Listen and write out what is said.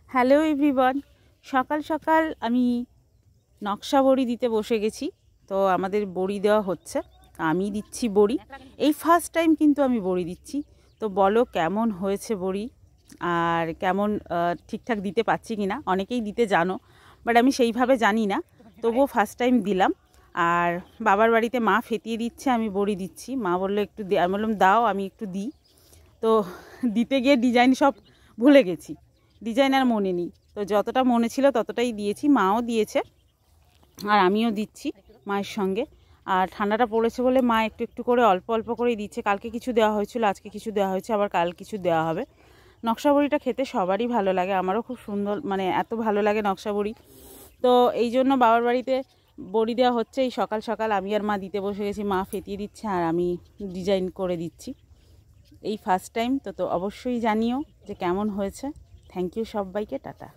Hello everyone, সকাল সকাল আমি নকশা বড়ি দিতে বসে গেছি। তো আমাদের বড়ি দেওয়া হচ্ছে, আমি দিচ্ছি বড়ি। এই ফার্স্ট টাইম কিন্তু আমি বড়ি দিচ্ছি। তো বলো কেমন হয়েছে বড়ি, আর কেমন ঠিকঠাক দিতে পারছি কি না। অনেকেই দিতে জানো, বাট আমি সেইভাবে জানি না, তবুও ফার্স্ট টাইম দিলাম। আর বাবার বাড়িতে মা ফেটিয়ে দিচ্ছে, আমি বড়ি দিচ্ছি। মা বললো একটু আমি বললাম দাও, আমি একটু দিই। তো দিতে গিয়ে ডিজাইন সব ভুলে গেছি, ডিজাইন আর মনে নেই। তো যতটা মনে ছিল ততটাই দিয়েছি, মাও দিয়েছে আর আমিও দিচ্ছি মায়ের সঙ্গে। আর ঠান্ডাটা পড়েছে বলে মা একটু একটু করে অল্প অল্প করেই দিচ্ছে। কালকে কিছু দেওয়া হয়েছিল, আজকে কিছু দেওয়া হয়েছে, আবার কাল কিছু দেওয়া হবে। নকশা বড়িটা খেতে সবারই ভালো লাগে, আমারও খুব সুন্দর, মানে এত ভালো লাগে নকশা বড়ি। তো এই জন্য বাবার বাড়িতে বড়ি দেওয়া হচ্ছে। এই সকাল সকাল আমি আর মা দিতে বসে গেছি, মা ফেটিয়ে দিচ্ছে আর আমি ডিজাইন করে দিচ্ছি। এই ফার্স্ট টাইম। তো অবশ্যই জানিও যে কেমন হয়েছে। থ্যাংক ইউ সবাইকে, টাটা।